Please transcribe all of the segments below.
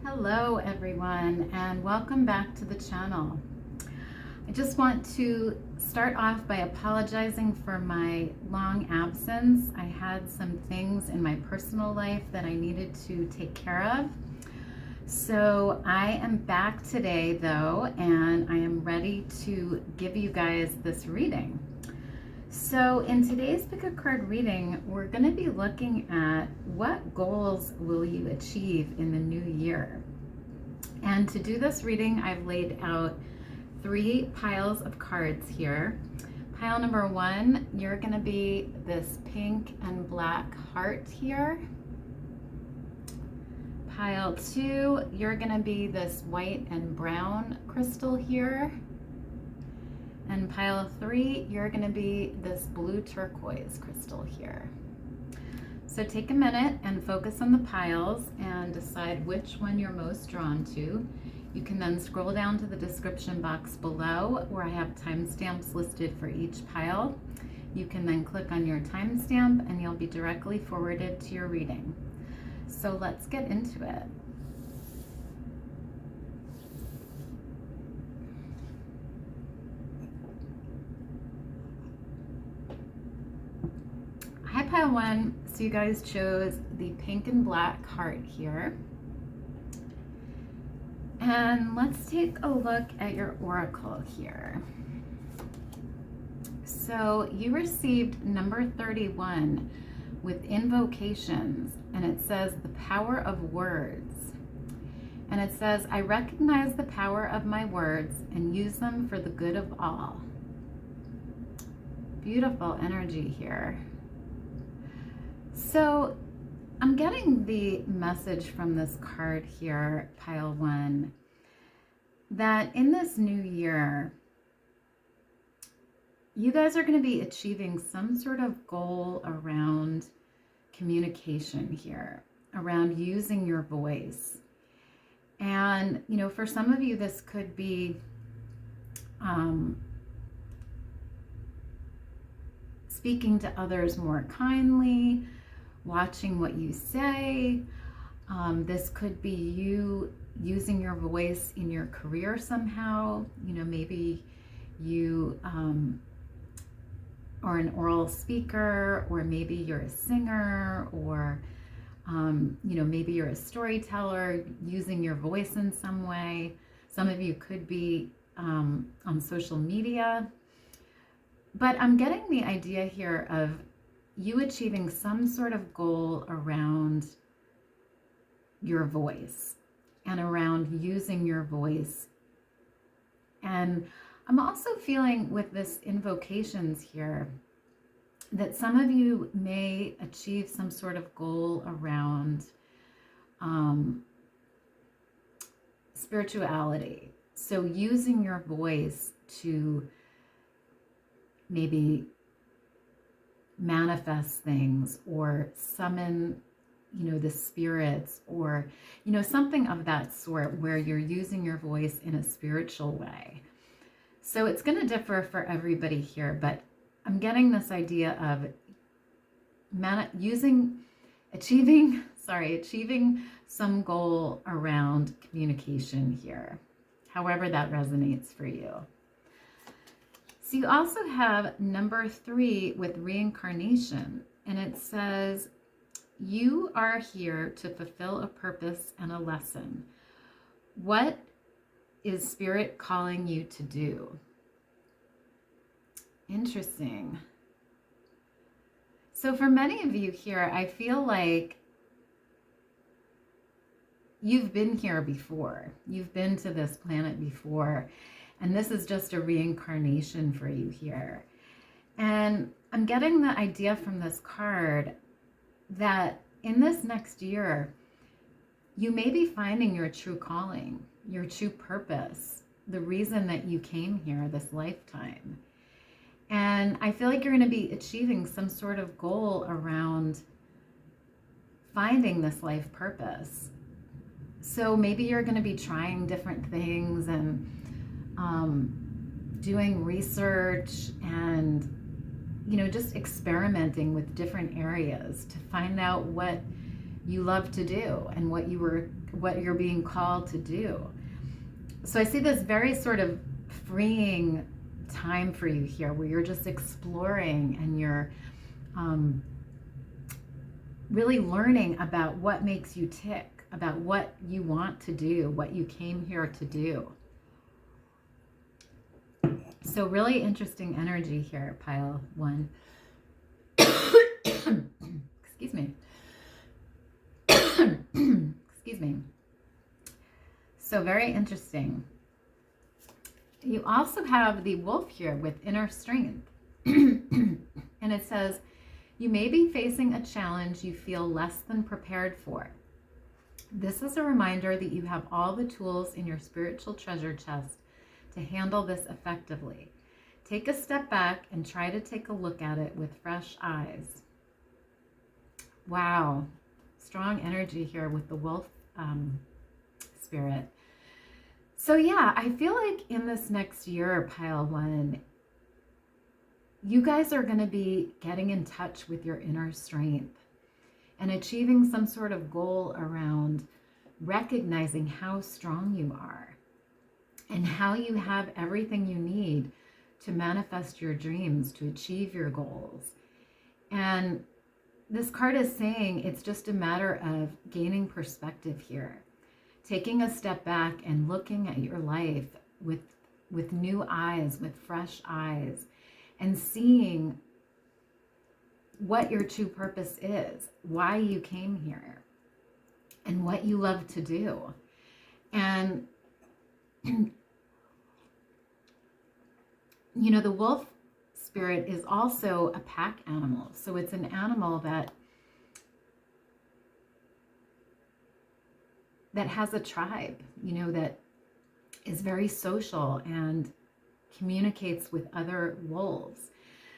Hello everyone, and welcome back to the channel. I just want to start off by apologizing for my long absence. I had some things in my personal life that I needed to take care of. So I am back today though, and I am ready to give you guys this reading. So in today's pick a card reading, we're going to be looking at what goals will you achieve in the new year. And to do this reading, I've laid out 3 piles of cards here. Pile number 1, you're going to be this pink and black heart here. Pile 2, you're going to be this white and brown crystal here. And pile 3, you're going to be this blue turquoise crystal here. So take a minute and focus on the piles and decide which one you're most drawn to. You can then scroll down to the description box below where I have timestamps listed for each pile. You can then click on your timestamp and you'll be directly forwarded to your reading. So let's get into it. Hi pile 1, so you guys chose the pink and black heart here. And let's take a look at your oracle here. So you received number 31 with invocations, and it says the power of words. And it says, I recognize the power of my words and use them for the good of all. Beautiful energy here. So I'm getting the message from this card here, pile 1, that in this new year, you guys are going to be achieving some sort of goal around communication here, around using your voice. And, you know, for some of you, this could be speaking to others more kindly, watching what you say. This could be you using your voice in your career somehow. You know, maybe you are an oral speaker, or maybe you're a singer, or you know, maybe you're a storyteller using your voice in some way. Some of you could be on social media. But I'm getting the idea here of you achieving some sort of goal around your voice and around using your voice. And I'm also feeling with this invocations here that some of you may achieve some sort of goal around spirituality. So using your voice to maybe manifest things or summon, you know, the spirits, or, you know, something of that sort where you're using your voice in a spiritual way. So it's going to differ for everybody here, but I'm getting this idea of achieving some goal around communication here, however that resonates for you. So you also have number 3 with reincarnation, and it says, you are here to fulfill a purpose and a lesson. What is Spirit calling you to do? Interesting. So for many of you here, I feel like you've been here before. You've been to this planet before. And this is just a reincarnation for you here. And I'm getting the idea from this card that in this next year, you may be finding your true calling, your true purpose, the reason that you came here this lifetime. And I feel like you're going to be achieving some sort of goal around finding this life purpose. So maybe you're going to be trying different things and doing research and, you know, just experimenting with different areas to find out what you love to do and what you're being called to do. So I see this very sort of freeing time for you here, where you're just exploring and you're really learning about what makes you tick, about what you want to do, what you came here to do. So really interesting energy here, pile 1. Excuse me. Excuse me. So very interesting. You also have the wolf here with inner strength. And it says, you may be facing a challenge you feel less than prepared for. This is a reminder that you have all the tools in your spiritual treasure chest to handle this effectively. Take a step back and try to take a look at it with fresh eyes. Wow. Strong energy here with the wolf spirit. So yeah, I feel like in this next year, pile 1, you guys are going to be getting in touch with your inner strength and achieving some sort of goal around recognizing how strong you are and how you have everything you need to manifest your dreams, to achieve your goals. And this card is saying it's just a matter of gaining perspective here, taking a step back and looking at your life with new eyes, with fresh eyes, and seeing what your true purpose is, why you came here, and what you love to do. And, you know, the wolf spirit is also a pack animal. So it's an animal that has a tribe, you know, that is very social and communicates with other wolves.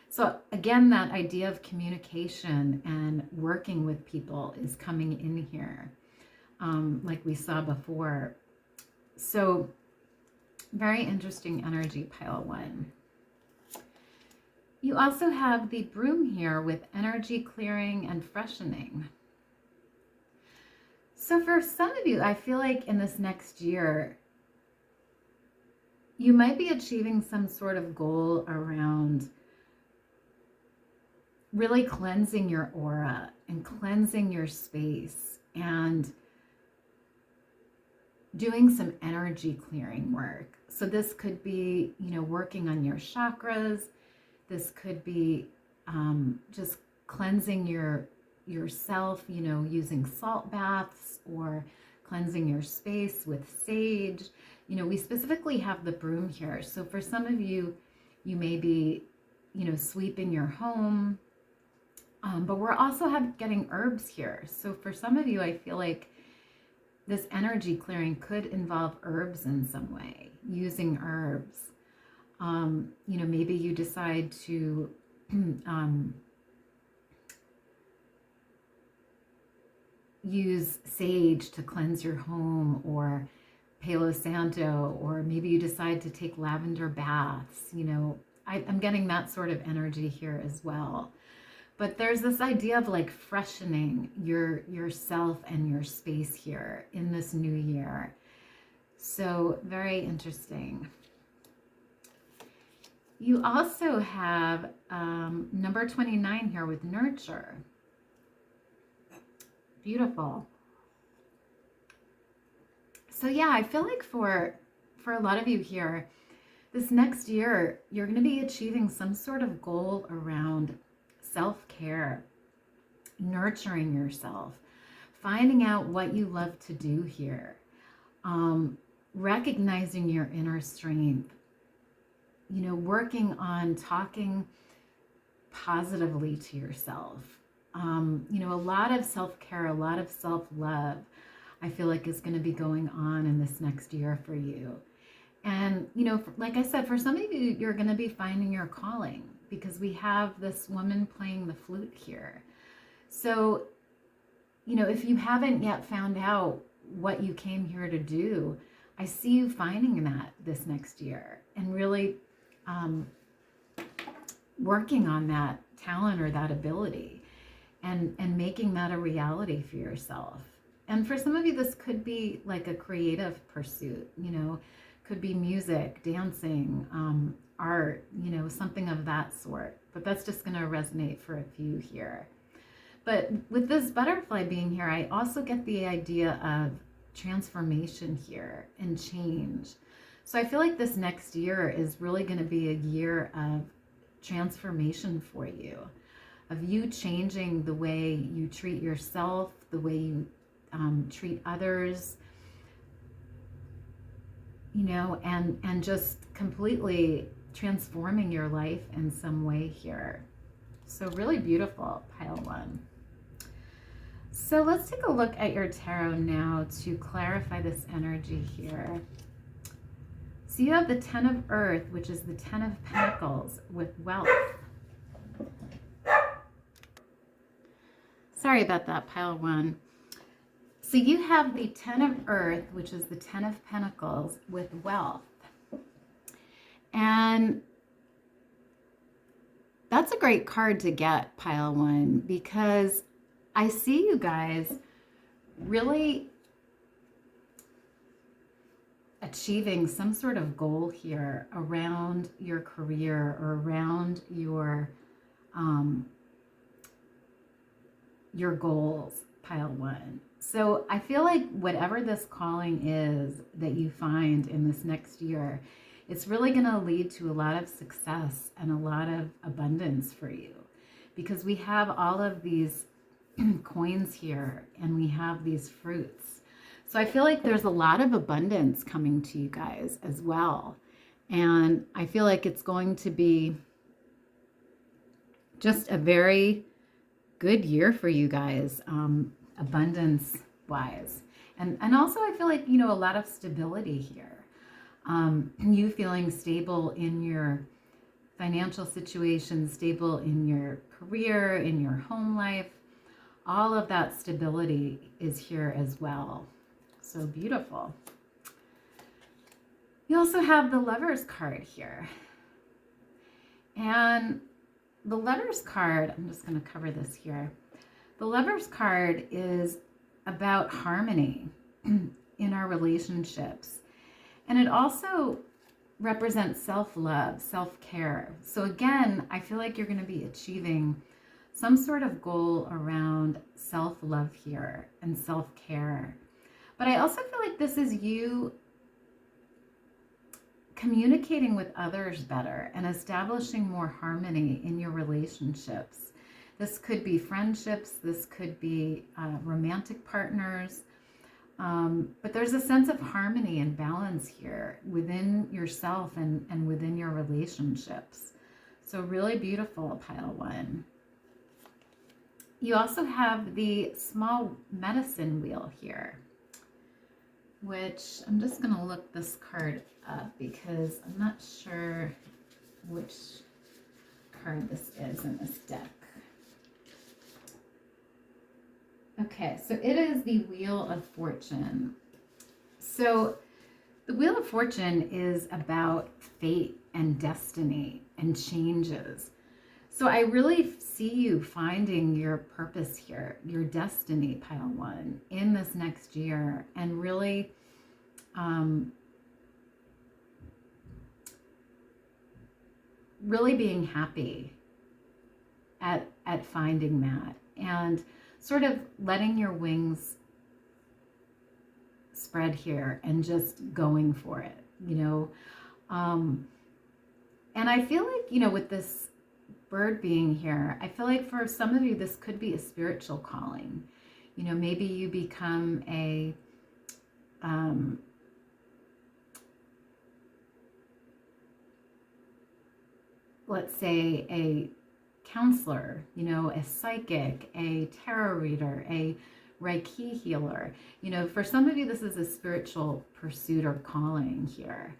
So again, that idea of communication and working with people is coming in here, like we saw before. So very interesting energy, pile 1. You also have the broom here with energy clearing and freshening. So for some of you, I feel like in this next year, you might be achieving some sort of goal around really cleansing your aura and cleansing your space and doing some energy clearing work. So this could be, you know, working on your chakras. This could be just cleansing yourself, you know, using salt baths or cleansing your space with sage. You know, we specifically have the broom here. So for some of you, you may be, you know, sweeping your home, but we're also getting herbs here. So for some of you, I feel like this energy clearing could involve herbs in some way, using herbs. You know, maybe you decide to use sage to cleanse your home, or Palo Santo, or maybe you decide to take lavender baths. You know, I'm getting that sort of energy here as well. But there's this idea of like freshening yourself and your space here in this new year. So very interesting. You also have number 29 here with nurture. Beautiful. So yeah, I feel like for a lot of you here, this next year, you're going to be achieving some sort of goal around self-care, nurturing yourself, finding out what you love to do here, recognizing your inner strength, you know, working on talking positively to yourself. You know, a lot of self-care, a lot of self-love, I feel like is going to be going on in this next year for you. And, you know, like I said, for some of you, you're going to be finding your calling, because we have this woman playing the flute here. So, you know, if you haven't yet found out what you came here to do, I see you finding that this next year and really working on that talent or that ability. and making that a reality for yourself. And for some of you, this could be like a creative pursuit, could be music, dancing, art, something of that sort. But that's just going to resonate for a few here. But with this butterfly being here, I also get the idea of transformation here and change. So I feel like this next year is really going to be a year of transformation for you, of you changing the way you treat yourself, the way you treat others, and just completely transforming your life in some way here. So really beautiful, pile one. So let's take a look at your tarot now to clarify this energy here. So you have the 10 of Earth, which is the 10 of Pentacles with wealth. Sorry about that, pile one. So you have the 10 of Earth, which is the 10 of Pentacles with wealth. And that's a great card to get, pile one, because I see you guys really achieving some sort of goal here around your career or around your goals, pile one. So I feel like whatever this calling is that you find in this next year, it's really going to lead to a lot of success and a lot of abundance for you, because we have all of these coins here and we have these fruits. So I feel like there's a lot of abundance coming to you guys as well. And I feel like it's going to be just a very good year for you guys, abundance wise. And also I feel like, a lot of stability here. You feeling stable in your financial situation, stable in your career, in your home life. All of that stability is here as well. So beautiful. You also have the Lovers card here. And the Lovers card, I'm just going to cover this here. The Lovers card is about harmony in our relationships. And it also represents self-love, self-care. So again, I feel like you're going to be achieving some sort of goal around self-love here and self-care. But I also feel like this is you communicating with others better and establishing more harmony in your relationships. This could be friendships, this could be romantic partners, but there's a sense of harmony and balance here within yourself and within your relationships. So really beautiful, pile one. You also have the small medicine wheel here, which I'm just going to look this card up because I'm not sure which card this is in this deck. Okay, so it is the Wheel of Fortune. So the Wheel of Fortune is about fate and destiny and changes. So I really see you finding your purpose here, your destiny, pile one, in this next year, and really really being happy at finding that, and sort of letting your wings spread here and just going for it, and I feel like, with this bird being here, I feel like for some of you, this could be a spiritual calling. Maybe you become a, let's say a counselor, a psychic, a tarot reader, a Reiki healer. For some of you, this is a spiritual pursuit or calling here.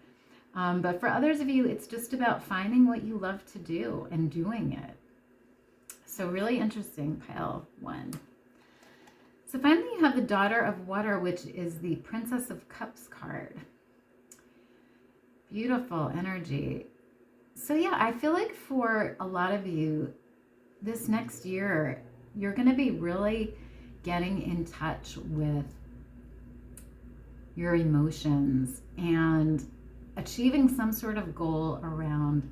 But for others of you, it's just about finding what you love to do and doing it. So really interesting, pile one. So finally, you have the Daughter of Water, which is the Princess of Cups card. Beautiful energy. So yeah, I feel like for a lot of you, this next year, you're going to be really getting in touch with your emotions and achieving some sort of goal around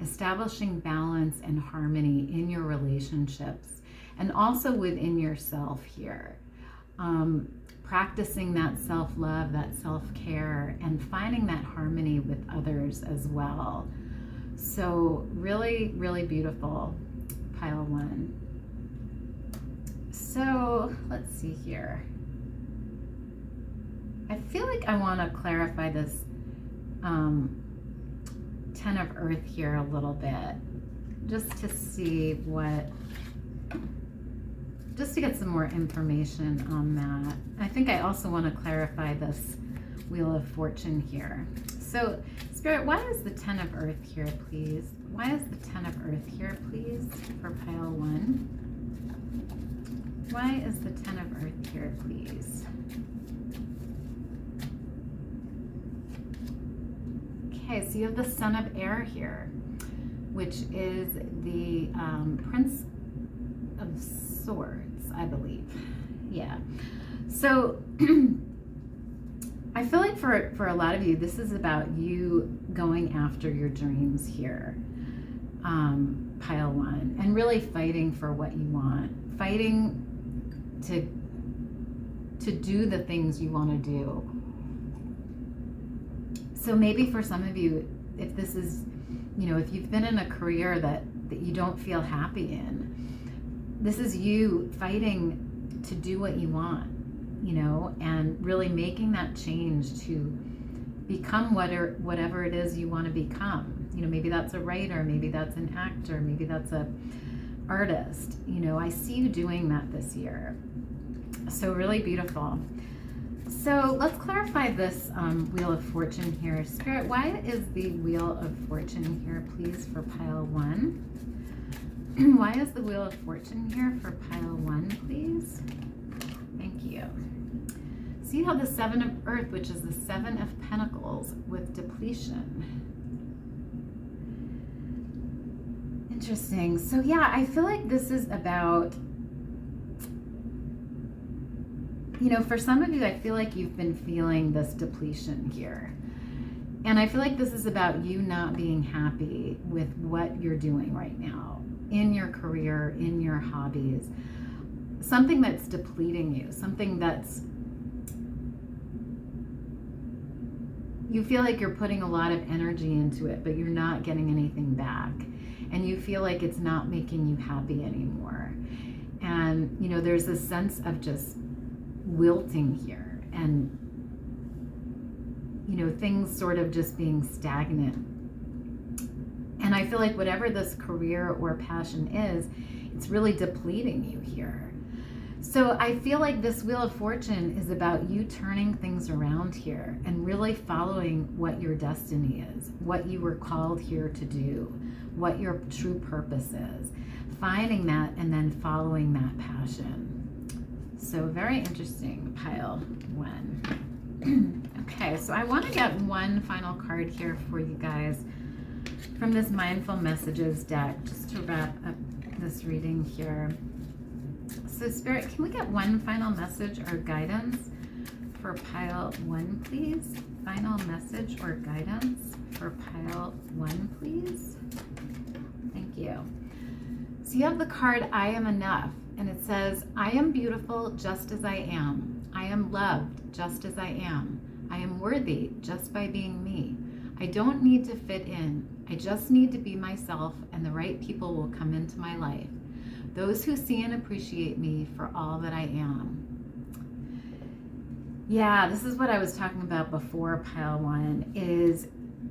establishing balance and harmony in your relationships and also within yourself here. Practicing that self-love, that self-care, and finding that harmony with others as well. So really, really beautiful, pile 1. So let's see here. I feel like I want to clarify this 10 of Earth here a little bit, just to see just to get some more information on that. I think I also want to clarify this Wheel of Fortune here. So Spirit, why is the 10 of Earth here, please? Why is the 10 of Earth here, please, for pile 1? Why is the 10 of Earth here, please? Okay, so you have the Son of Air here, which is the Prince of Swords, I believe. Yeah. So I feel like for a lot of you, this is about you going after your dreams here, pile 1, and really fighting for what you want, fighting to do the things you want to do. So maybe for some of you, if this is, if you've been in a career that you don't feel happy in, this is you fighting to do what you want, and really making that change to become whatever it is you want to become. Maybe that's a writer, maybe that's an actor, maybe that's a artist. I see you doing that this year. So really beautiful. So let's clarify this Wheel of Fortune here. Spirit, why is the Wheel of Fortune here, please, for pile 1? Why is the Wheel of Fortune here for pile 1, please? Thank you. So you have the 7 of Earth, which is the 7 of Pentacles with depletion. Interesting. So yeah, I feel like this is about, for some of you, I feel like you've been feeling this depletion here. And I feel like this is about you not being happy with what you're doing right now in your career, in your hobbies. Something that's depleting you, something that's, you feel like you're putting a lot of energy into it, but you're not getting anything back. And you feel like it's not making you happy anymore. And, there's a sense of just wilting here and, things sort of just being stagnant. And I feel like whatever this career or passion is, it's really depleting you here. So I feel like this Wheel of Fortune is about you turning things around here and really following what your destiny is, what you were called here to do, what your true purpose is, finding that and then following that passion. So very interesting, pile 1. Okay, so I want to get one final card here for you guys from this Mindful Messages deck, just to wrap up this reading here. So Spirit, can we get one final message or guidance for pile 1, please? Final message or guidance for pile 1, please? Thank you. So you have the card, I Am Enough, and it says, I am beautiful just as I am. I am loved just as I am. I am worthy just by being me. I don't need to fit in. I just need to be myself, and the right people will come into my life. Those who see and appreciate me for all that I am. Yeah, this is what I was talking about before, pile 1, is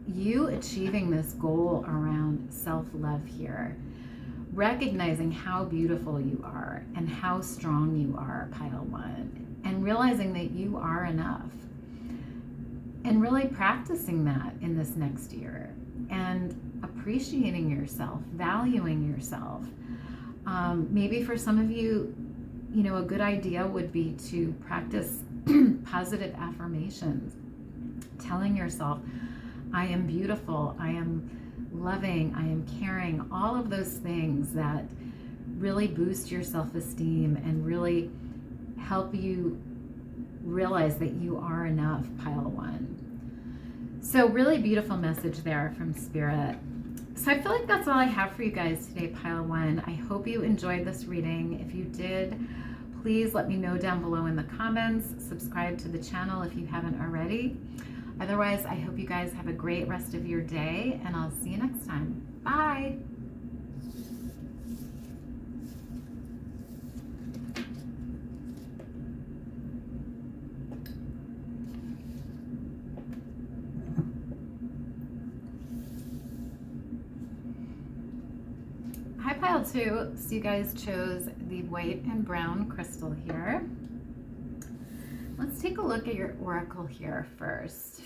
you achieving this goal around self-love here. Recognizing how beautiful you are and how strong you are, pile 1, and realizing that you are enough. And really practicing that in this next year and appreciating yourself, valuing yourself. Maybe for some of you, a good idea would be to practice positive affirmations, telling yourself, I am beautiful, I am loving, I am caring, all of those things that really boost your self-esteem and really help you realize that you are enough, pile 1. So really beautiful message there from Spirit. So I feel like that's all I have for you guys today, pile 1. I hope you enjoyed this reading. If you did, please let me know down below in the comments. Subscribe to the channel if you haven't already. Otherwise, I hope you guys have a great rest of your day, and I'll see you next time. Bye. Hi, pile 2. So you guys chose the white and brown crystal here. Let's take a look at your oracle here first.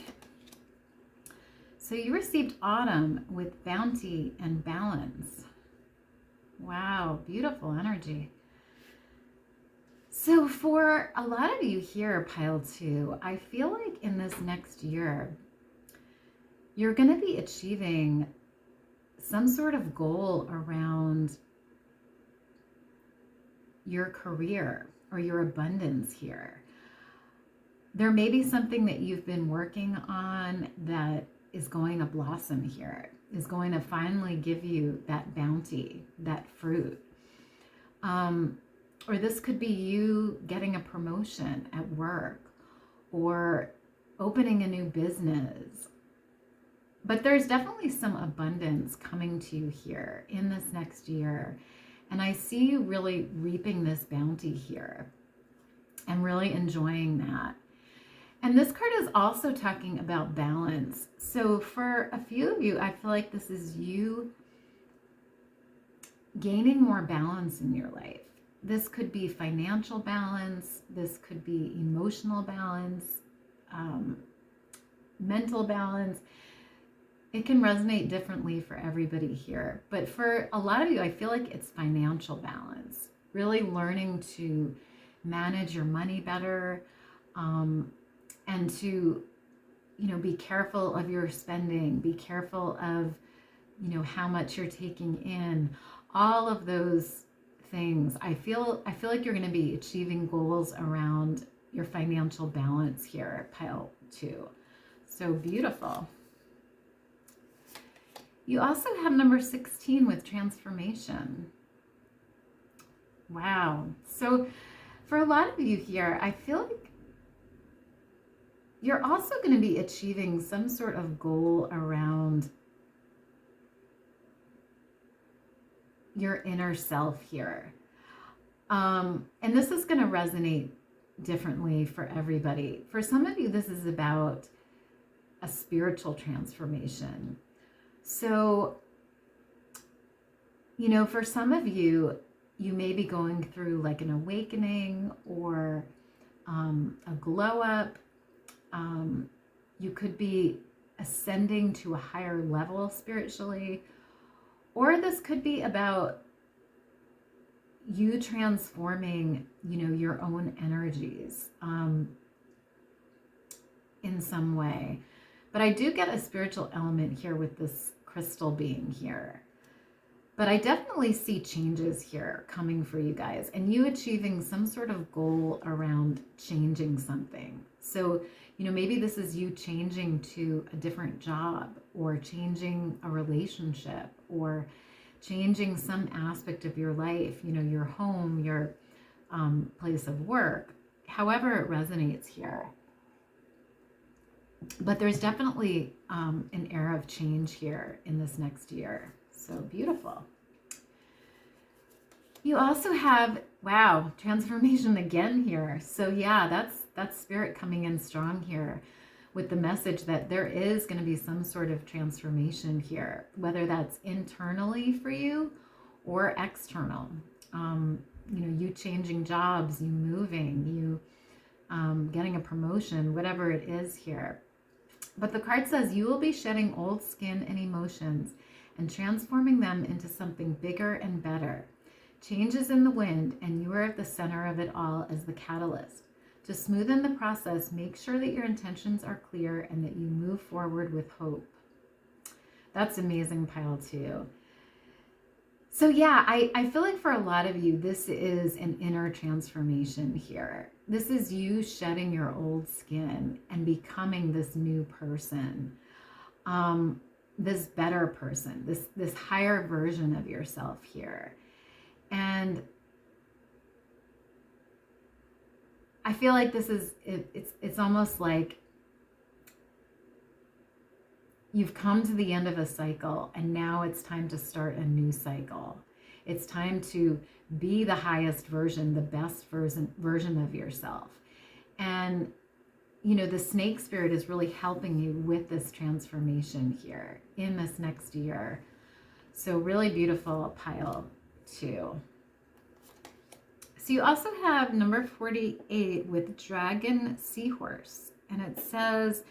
So you received autumn with bounty and balance. Wow, beautiful energy. So for a lot of you here, pile 2, I feel like in this next year, you're going to be achieving some sort of goal around your career or your abundance here. There may be something that you've been working on that is going to blossom here, is going to finally give you that bounty, that fruit. Or this could be you getting a promotion at work or opening a new business. But there's definitely some abundance coming to you here in this next year. And I see you really reaping this bounty here and really enjoying that. And this card is also talking about balance. So for a few of you, I feel like this is you gaining more balance in your life. This could be financial balance. This could be emotional balance, mental balance. It can resonate differently for everybody here. But for a lot of you, I feel like it's financial balance. Really learning to manage your money better, and to, be careful of your spending, be careful of, how much you're taking in, all of those things. I feel like you're going to be achieving goals around your financial balance here, pile 2. So beautiful. You also have number 16 with transformation. Wow. So for a lot of you here, I feel like you're also going to be achieving some sort of goal around your inner self here. And this is going to resonate differently for everybody. For some of you, this is about a spiritual transformation. So, for some of you, you may be going through like an awakening or a glow up. You could be ascending to a higher level spiritually, or this could be about you transforming, your own energies in some way. But I do get a spiritual element here with this crystal being here. But I definitely see changes here coming for you guys, and you achieving some sort of goal around changing something. So, maybe this is you changing to a different job, or changing a relationship, or changing some aspect of your life, your home, your place of work, however it resonates here. But there's definitely an era of change here in this next year. So beautiful. You also have, wow, transformation again here. So yeah, that's spirit coming in strong here with the message that there is going to be some sort of transformation here, whether that's internally for you or external. You changing jobs, you moving, you getting a promotion, whatever it is here. But the card says you will be shedding old skin and emotions and transforming them into something bigger and better. Change is in the wind, and you are at the center of it all as the catalyst. To smoothen the process, make sure that your intentions are clear and that you move forward with hope. That's amazing, pile 2. So yeah, I feel like for a lot of you, this is an inner transformation here. This is you shedding your old skin and becoming this new person, this better person, this higher version of yourself here. And I feel like this is, it's almost like you've come to the end of a cycle and now it's time to start a new cycle. It's time to be the highest version, the best version of yourself. And, you know, the snake spirit is really helping you with this transformation here in this next year. So really beautiful, pile 2. So you also have number 48 with Dragon Seahorse. And it says,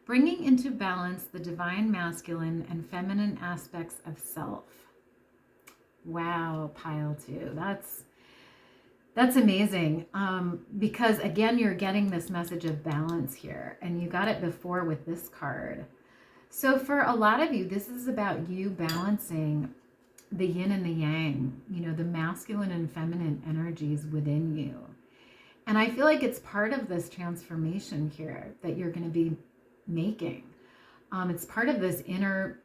bringing into balance the divine masculine and feminine aspects of self. Wow, pile 2. That's amazing. Because again, you're getting this message of balance here, and you got it before with this card. So for a lot of you, this is about you balancing the yin and the yang, you know, the masculine and feminine energies within you. And I feel like it's part of this transformation here that you're going to be making. It's part of this inner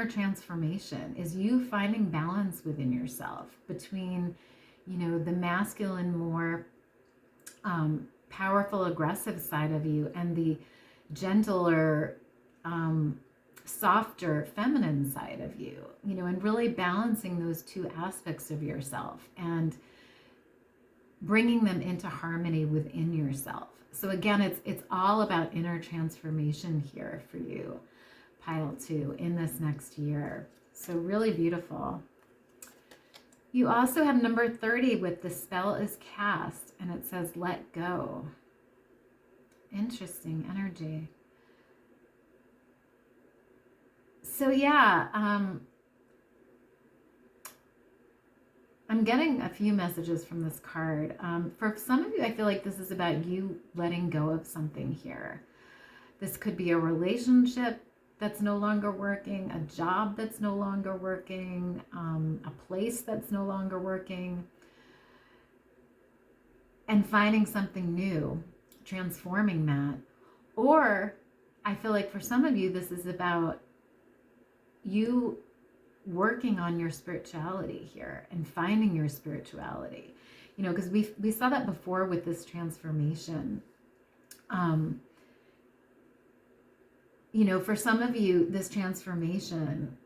transformation, is you finding balance within yourself between, you know, the masculine, more powerful, aggressive side of you and the gentler, softer, feminine side of you, you know, and really balancing those two aspects of yourself and bringing them into harmony within yourself. So again, it's all about inner transformation here for you, pile 2, in this next year. So really beautiful. You also have number 30 with the spell is cast, and it says let go. Interesting energy. So yeah, I'm getting a few messages from this card. For some of you, I feel like this is about you letting go of something here. This could be a relationship that's no longer working, a job that's no longer working, a place that's no longer working, and finding something new, transforming that. Or I feel like for some of you, this is about you working on your spirituality here and finding your spirituality, you know, because we saw that before with this transformation. You know, for some of you, this transformation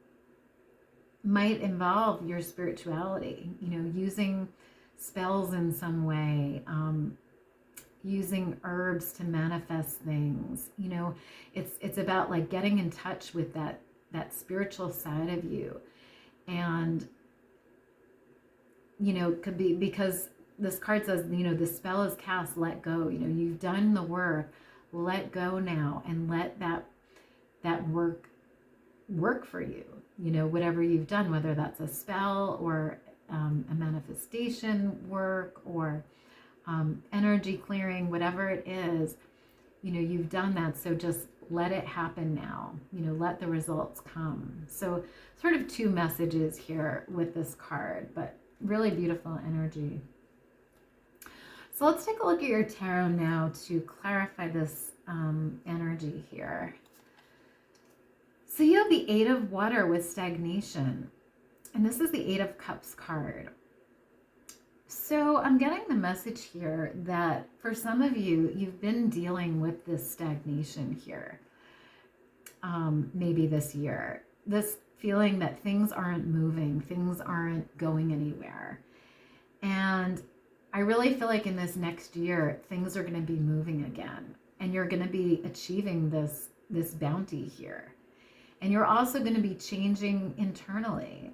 might involve your spirituality, you know, using spells in some way, using herbs to manifest things. You know, it's about like getting in touch with that spiritual side of you. And, you know, could be because this card says, you know, the spell is cast, let go. You know, you've done the work, let go now, and let that work for you. You know, whatever you've done, whether that's a spell or a manifestation work or energy clearing, whatever it is, you know, you've done that. So just let it happen now, you know, let the results come. So sort of two messages here with this card, but really beautiful energy. So let's take a look at your tarot now to clarify this energy here. So you have the 8 of Water with stagnation, and this is the 8 of Cups card. So I'm getting the message here that for some of you, you've been dealing with this stagnation here, maybe this year, this feeling that things aren't moving, things aren't going anywhere. And I really feel like in this next year, things are going to be moving again, and you're going to be achieving this bounty here. And you're also going to be changing internally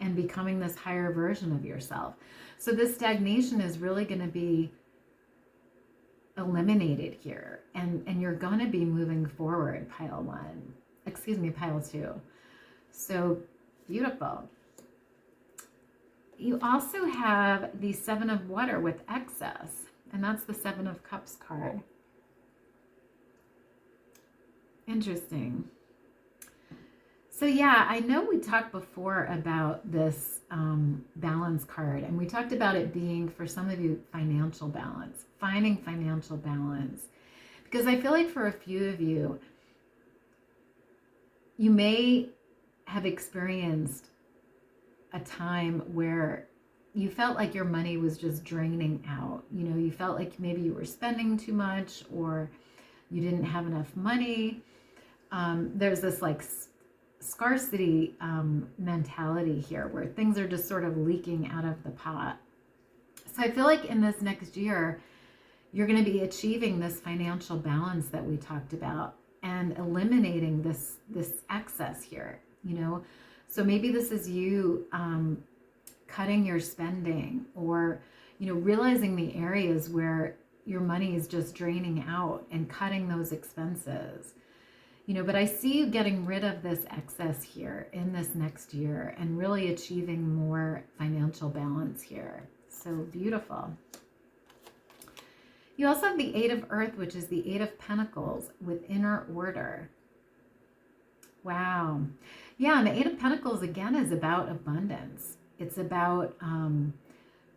and becoming this higher version of yourself. So this stagnation is really going to be eliminated here. And you're going to be moving forward, pile 2. So beautiful. You also have the 7 of Water with excess. And that's the 7 of Cups card. Interesting. So yeah, I know we talked before about this balance card, and we talked about it being, for some of you, financial balance, finding financial balance. Because I feel like for a few of you, you may have experienced a time where you felt like your money was just draining out. You know, you felt like maybe you were spending too much, or you didn't have enough money. There's this like scarcity mentality here where things are just sort of leaking out of the pot. So I feel like in this next year, you're going to be achieving this financial balance that we talked about and eliminating this excess here, you know. So maybe this is you cutting your spending, or, you know, realizing the areas where your money is just draining out and cutting those expenses. You know, but I see you getting rid of this excess here in this next year and really achieving more financial balance here. So beautiful. You also have the Eight of Earth, which is the Eight of Pentacles with inner order. Wow. Yeah, and the Eight of Pentacles, again, is about abundance. It's about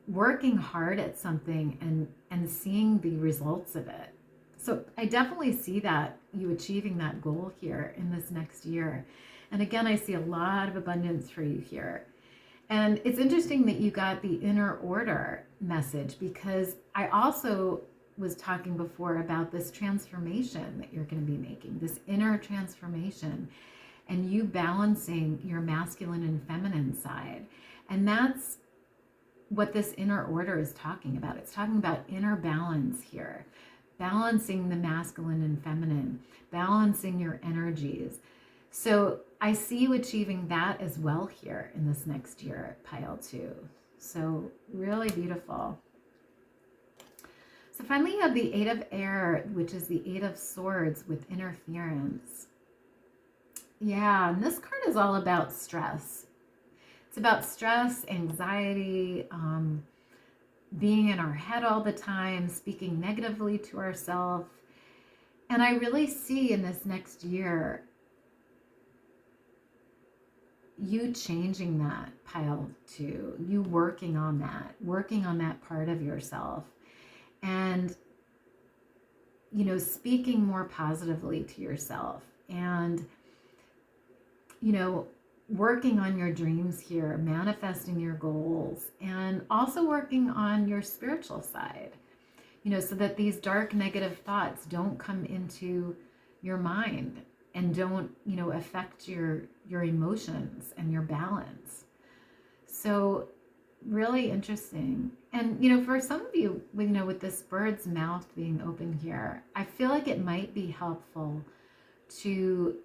working hard at something and seeing the results of it. So I definitely see that, you achieving that goal here in this next year. And again, I see a lot of abundance for you here. And it's interesting that you got the inner order message, because I also was talking before about this transformation that you're going to be making, this inner transformation, and you balancing your masculine and feminine side. And that's what this inner order is talking about. It's talking about inner balance here. Balancing the masculine and feminine, balancing your energies. So I see you achieving that as well here in this next year, pile 2. So really beautiful. So finally you have the Eight of Air, which is the Eight of Swords with interference. Yeah, and this card is all about stress. It's about stress, anxiety, being in our head all the time, speaking negatively to ourselves. And I really see in this next year, you changing that, pile 2, you working on that part of yourself. And, you know, speaking more positively to yourself, and, you know, working on your dreams here, manifesting your goals, and also working on your spiritual side, you know, so that these dark negative thoughts don't come into your mind and don't, you know, affect your emotions and your balance. So really interesting. And, you know, for some of you, you know, with this bird's mouth being open here, I feel like it might be helpful to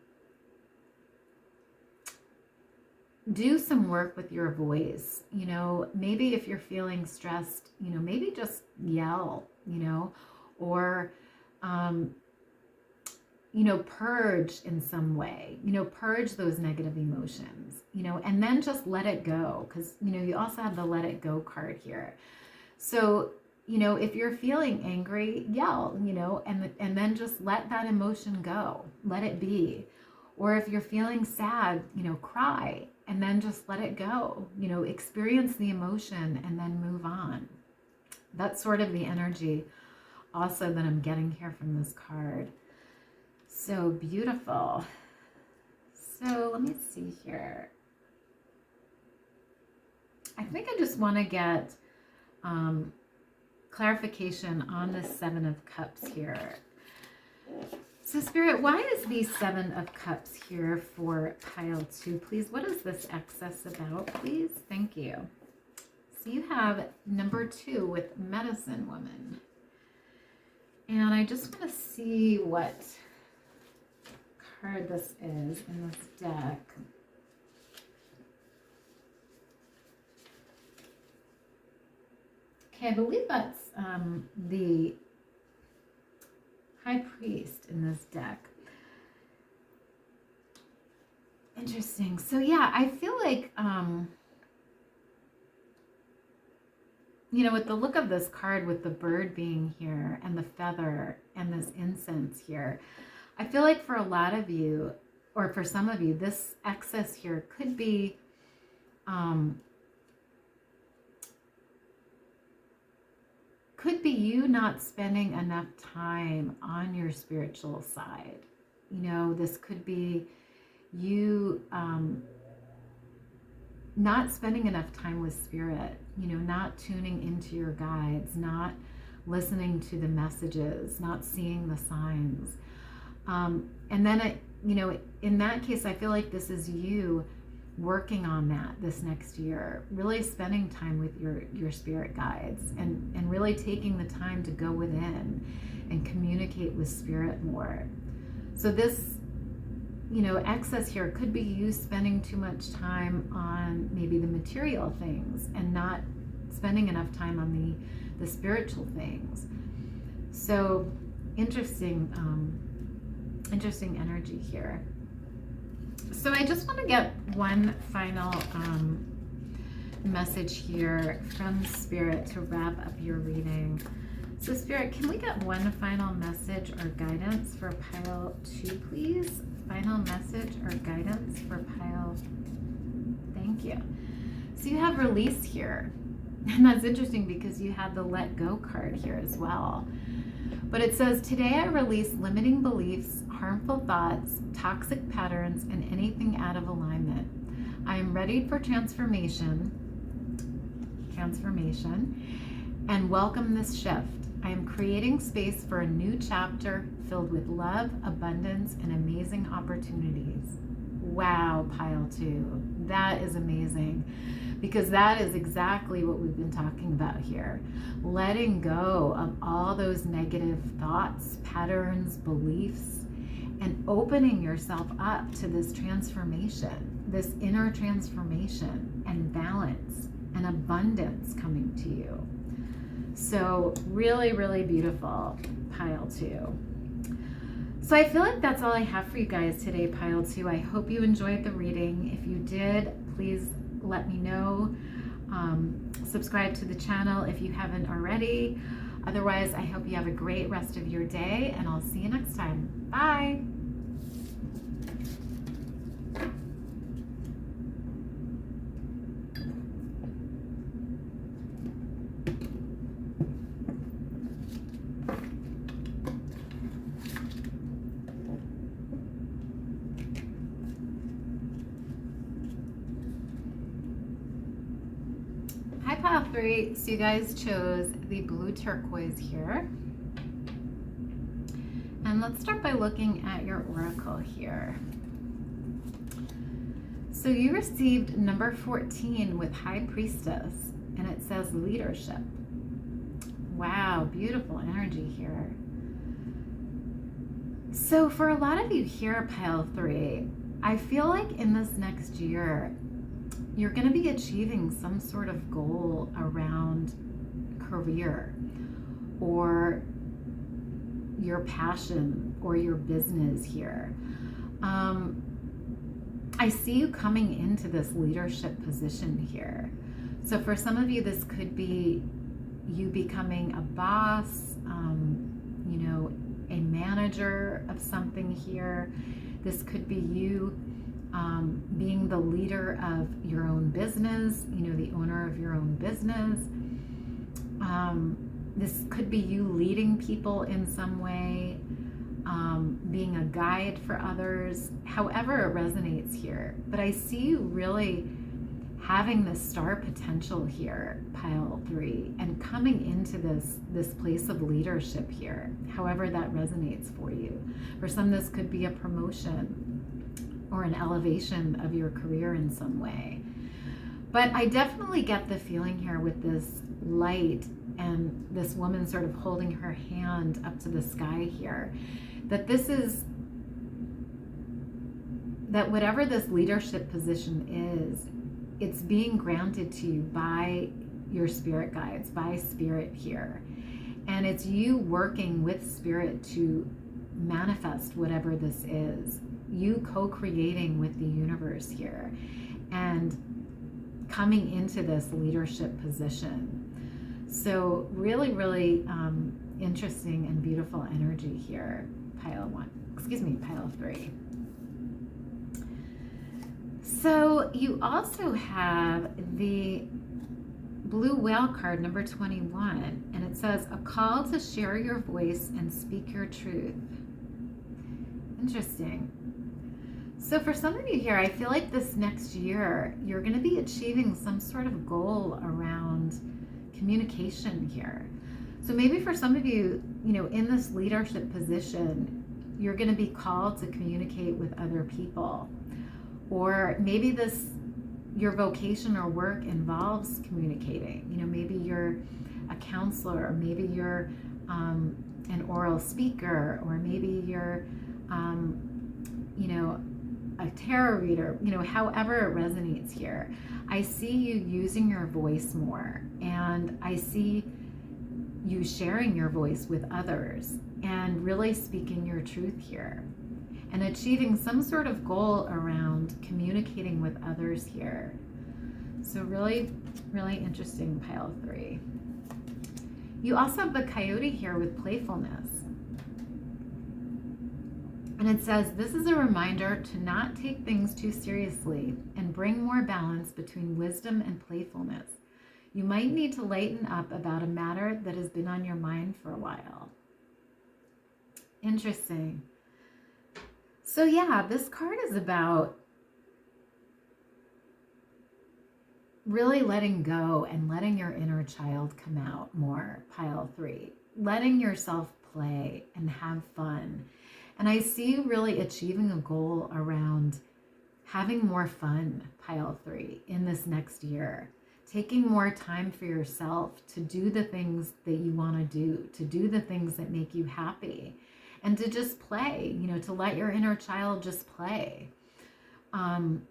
do some work with your voice. You know, maybe if you're feeling stressed, you know, maybe just yell, you know, or, you know, purge in some way, you know, purge those negative emotions, you know, and then just let it go. Because, you know, you also have the Let It Go card here. So, you know, if you're feeling angry, yell, you know, and then just let that emotion go, let it be. Or if you're feeling sad, you know, cry, and then just let it go, you know, experience the emotion and then move on. That's sort of the energy also that I'm getting here from this card. So beautiful. So let me see here. I think I just want to get clarification on the Seven of Cups here. So Spirit, why is the Seven of Cups here for pile 2? Please, what is this excess about, please? Thank you. So you have number 2 with Medicine Woman. And I just want to see what card this is in this deck. Okay, I believe that's the High Priest in this deck. Interesting. So yeah, I feel like, you know, with the look of this card, with the bird being here and the feather and this incense here, I feel like for a lot of you, or for some of you, this excess here could be you not spending enough time on your spiritual side. You know, this could be you not spending enough time with spirit, you know, not tuning into your guides, not listening to the messages, not seeing the signs. And then, you know, in that case, I feel like this is you working on that this next year, really spending time with your spirit guides and really taking the time to go within and communicate with spirit more. So this, you know, excess here could be you spending too much time on maybe the material things and not spending enough time on the spiritual things. So interesting energy here. So I just want to get one final message here from Spirit to wrap up your reading. So Spirit, can we get one final message or guidance for pile 2, please? Final message or guidance for pile. Thank you. So you have release here. And that's interesting because you have the let go card here as well. But it says, today I release limiting beliefs, harmful thoughts, toxic patterns, and anything out of alignment. I am ready for transformation, and welcome this shift. I am creating space for a new chapter filled with love, abundance, and amazing opportunities. Wow, pile 2. That is amazing, because that is exactly what we've been talking about here. Letting go of all those negative thoughts, patterns, beliefs, and opening yourself up to this transformation, this inner transformation and balance and abundance coming to you. So really, really beautiful, pile 2. So I feel like that's all I have for you guys today, pile 2. I hope you enjoyed the reading. If you did, please let me know. Subscribe to the channel if you haven't already. Otherwise, I hope you have a great rest of your day, and I'll see you next time. Bye. Hi, pile 3. So you guys chose the blue turquoise here. And let's start by looking at your oracle here. So you received number 14 with High Priestess, and it says leadership. Wow, beautiful energy here. So for a lot of you here, pile 3, I feel like in this next year, you're going to be achieving some sort of goal around career or your passion or your business here. I see you coming into this leadership position here. So for some of you, this could be you becoming a boss, you know, a manager of something here. This could be you being the leader of your own business, you know, the owner of your own business. This could be you leading people in some way, being a guide for others, however it resonates here. But I see you really having this star potential here, pile 3, and coming into this place of leadership here, however that resonates for you. For some, this could be a promotion or an elevation of your career in some way. But I definitely get the feeling here with this light and this woman sort of holding her hand up to the sky here, that this is, that whatever this leadership position is, it's being granted to you by your spirit guides, by spirit here. And it's you working with spirit to manifest whatever this is, you co-creating with the universe here and coming into this leadership position. So really, really interesting and beautiful energy here, pile 3. So you also have the blue whale card, number 21, and it says, a call to share your voice and speak your truth. Interesting. So for some of you here, I feel like this next year, you're going to be achieving some sort of goal around communication here. So maybe for some of you, in this leadership position, you're going to be called to communicate with other people. Or maybe your vocation or work involves communicating. Maybe you're a counselor, or maybe you're an oral speaker, or maybe you're, a tarot reader, however it resonates here. I see you using your voice more, and I see you sharing your voice with others and really speaking your truth here and achieving some sort of goal around communicating with others here. So really, really interesting, pile 3. You also have the coyote here with playfulness. And it says, this is a reminder to not take things too seriously and bring more balance between wisdom and playfulness. You might need to lighten up about a matter that has been on your mind for a while. Interesting. So yeah, this card is about really letting go and letting your inner child come out more, pile 3. Letting yourself play and have fun. And I see you really achieving a goal around having more fun, pile 3, in this next year. Taking more time for yourself to do the things that you want to do the things that make you happy, and to just play, to let your inner child just play. And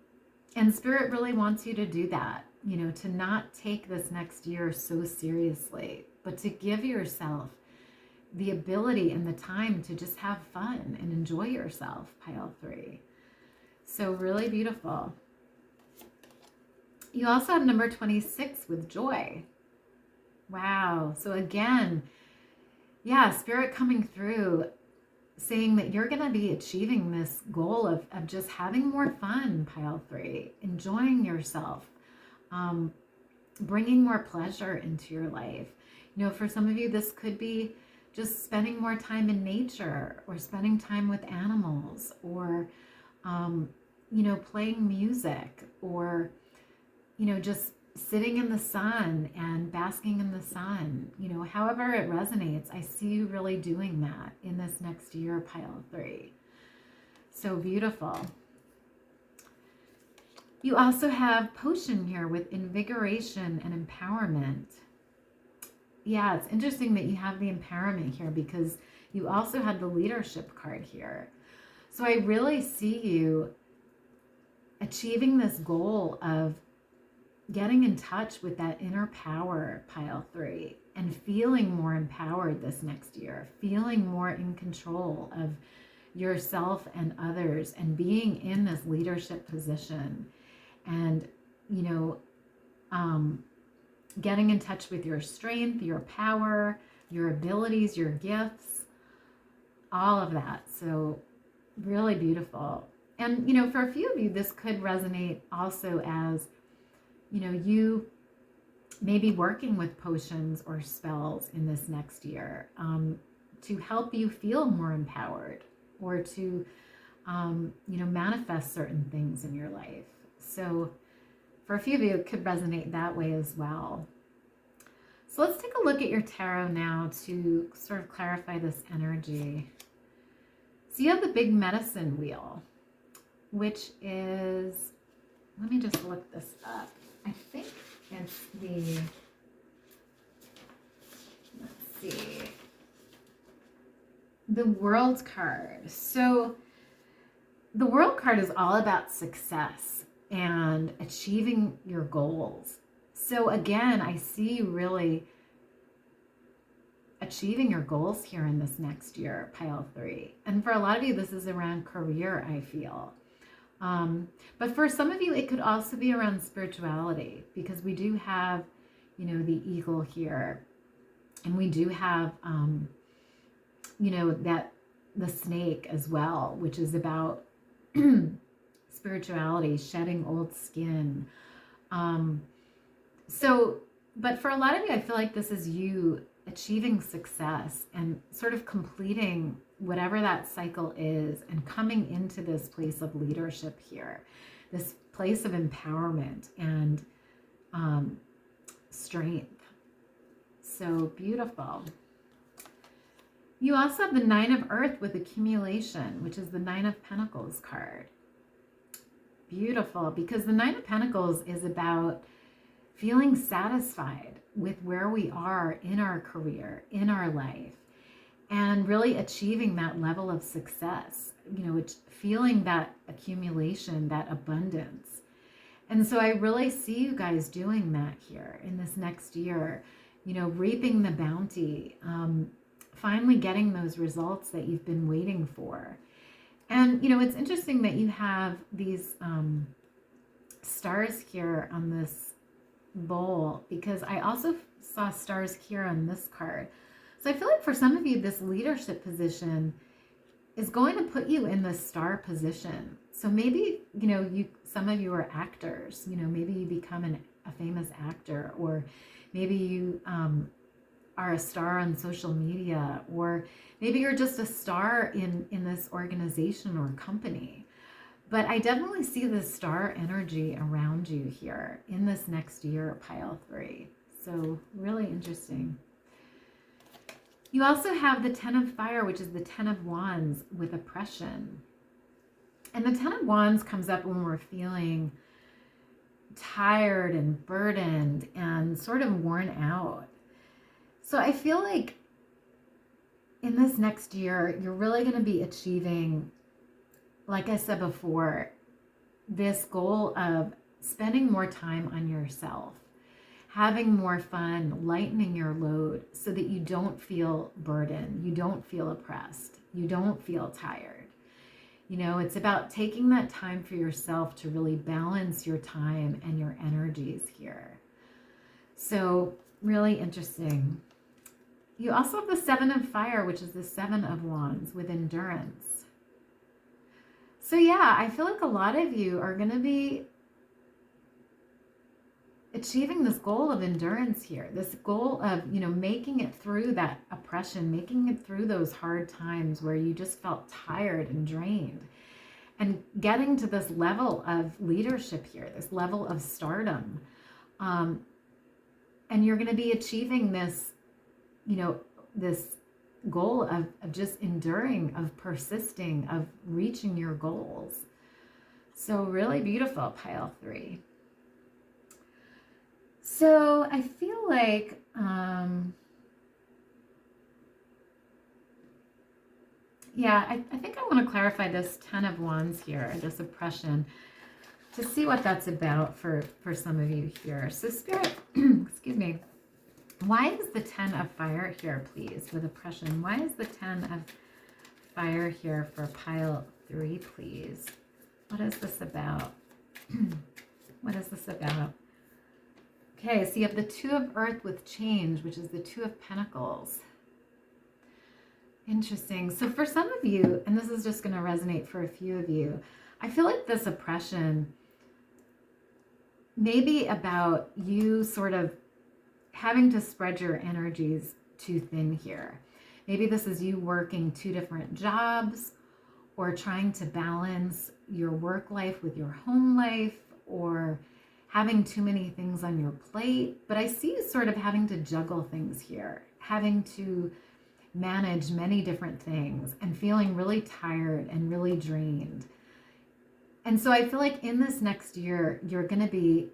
Spirit really wants you to do that, to not take this next year so seriously, but to give yourself the ability and the time to just have fun and enjoy yourself, pile 3. So really beautiful. You also have number 26 with joy. Wow. So again, yeah, Spirit coming through, saying that you're going to be achieving this goal of just having more fun, pile 3, enjoying yourself, bringing more pleasure into your life. For some of you, this could be just spending more time in nature, or spending time with animals, or, playing music, or, just sitting in the sun and basking in the sun, however it resonates. I see you really doing that in this next year, pile 3. So beautiful. You also have potion here with invigoration and empowerment. Yeah, it's interesting that you have the empowerment here, because you also had the leadership card here. So I really see you achieving this goal of getting in touch with that inner power, pile 3, and feeling more empowered this next year, feeling more in control of yourself and others, and being in this leadership position, and, getting in touch with your strength, your power, your abilities, your gifts, all of that. So really beautiful. And, for a few of you, this could resonate also as, you may be working with potions or spells in this next year to help you feel more empowered, or to, manifest certain things in your life. So for a few of you, it could resonate that way as well. So let's take a look at your tarot now to sort of clarify this energy. So you have the big medicine wheel, which is, let me just look this up. I think it's let's see, the World card. So the World card is all about success and achieving your goals. So again, I see you really achieving your goals here in this next year, pile 3. And for a lot of you, this is around career, I feel. But for some of you, it could also be around spirituality, because we do have, the eagle here, and we do have, that the snake as well, which is about spirituality, shedding old skin. But for a lot of you, I feel like this is you achieving success and sort of completing whatever that cycle is and coming into this place of leadership here, this place of empowerment and strength. So beautiful. You also have the Nine of Earth with accumulation, which is the Nine of Pentacles card. Beautiful, because the Nine of Pentacles is about feeling satisfied with where we are in our career, in our life, and really achieving that level of success, you know, feeling that accumulation, that abundance. And so I really see you guys doing that here in this next year, you know, reaping the bounty, finally getting those results that you've been waiting for. And, you know, it's interesting that you have these stars here on this bowl, because I also saw stars here on this card. So I feel like for some of you, this leadership position is going to put you in this star position. So maybe, you know, some of you are actors, you know, maybe you become a famous actor, or maybe you are a star on social media, or maybe you're just a star in this organization or company. But I definitely see the star energy around you here in this next year, pile 3. So really interesting. You also have the Ten of Fire, which is the Ten of Wands with oppression. And the Ten of Wands comes up when we're feeling tired and burdened and sort of worn out. So I feel like in this next year, you're really going to be achieving, like I said before, this goal of spending more time on yourself, having more fun, lightening your load so that you don't feel burdened, you don't feel oppressed, you don't feel tired. You know, it's about taking that time for yourself to really balance your time and your energies here. So really interesting. You also have the Seven of Fire, which is the Seven of Wands with endurance. So yeah, I feel like a lot of you are going to be achieving this goal of endurance here, this goal of, you know, making it through that oppression, making it through those hard times where you just felt tired and drained, and getting to this level of leadership here, this level of stardom. And you're going to be achieving this, you know, this goal of just enduring, of persisting, of reaching your goals. So really beautiful, pile 3. So I feel like, yeah, I think I want to clarify this Ten of Wands here, this oppression, to see what that's about for some of you here. So Spirit, excuse me, why is the Ten of Fire here, please, with oppression? Why is the Ten of Fire here for pile 3, please? What is this about? What is this about? Okay, so you have the Two of Earth with change, which is the Two of Pentacles. Interesting. So for some of you, and this is just going to resonate for a few of you, I feel like this oppression may be about you sort of having to spread your energies too thin here. Maybe this is you working 2 different jobs, or trying to balance your work life with your home life, or having too many things on your plate. But I see you sort of having to juggle things here, having to manage many different things and feeling really tired and really drained. And so I feel like in this next year, you're going to be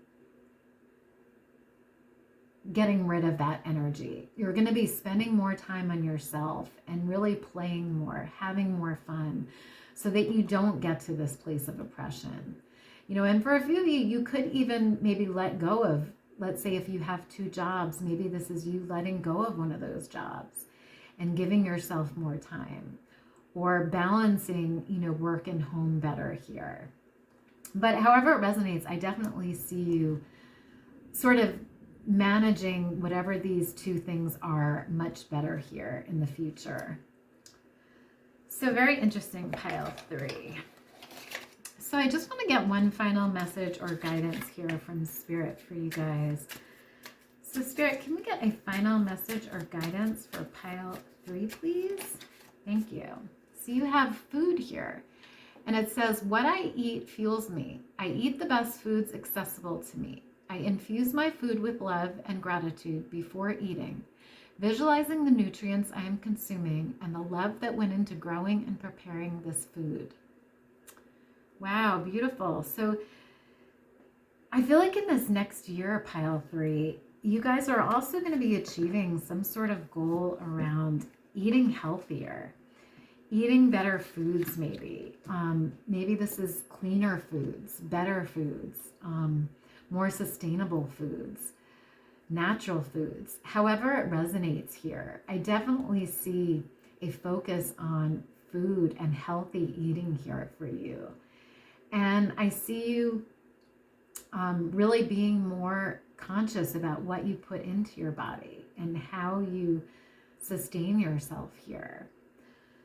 getting rid of that energy. You're going to be spending more time on yourself and really playing more, having more fun, so that you don't get to this place of oppression. You know, and for a few of you, you could even maybe let go of, let's say if you have 2 jobs, maybe this is you letting go of one of those jobs and giving yourself more time, or balancing, you know, work and home better here. But however it resonates, I definitely see you sort of managing whatever these 2 things are much better here in the future. So very interesting, pile 3. So I just want to get one final message or guidance here from Spirit for you guys. So Spirit, can we get a final message or guidance for pile 3, please? Thank you. So you have food here. And it says, what I eat fuels me. I eat the best foods accessible to me. I infuse my food with love and gratitude before eating, visualizing the nutrients I am consuming and the love that went into growing and preparing this food. Wow, beautiful. So I feel like in this next year, pile 3, you guys are also going to be achieving some sort of goal around eating healthier, eating better foods maybe. Maybe this is cleaner foods, better foods, more sustainable foods, natural foods. However it resonates here, I definitely see a focus on food and healthy eating here for you. And I see you really being more conscious about what you put into your body and how you sustain yourself here.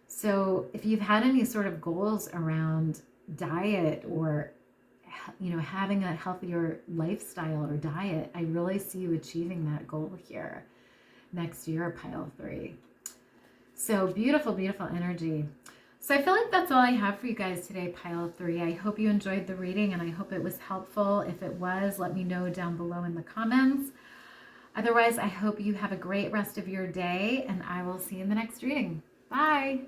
So if you've had any sort of goals around diet or, you know, having a healthier lifestyle or diet, I really see you achieving that goal here next year, pile 3. So beautiful, beautiful energy. So I feel like that's all I have for you guys today, pile 3. I hope you enjoyed the reading and I hope it was helpful. If it was, let me know down below in the comments. Otherwise, I hope you have a great rest of your day and I will see you in the next reading. Bye.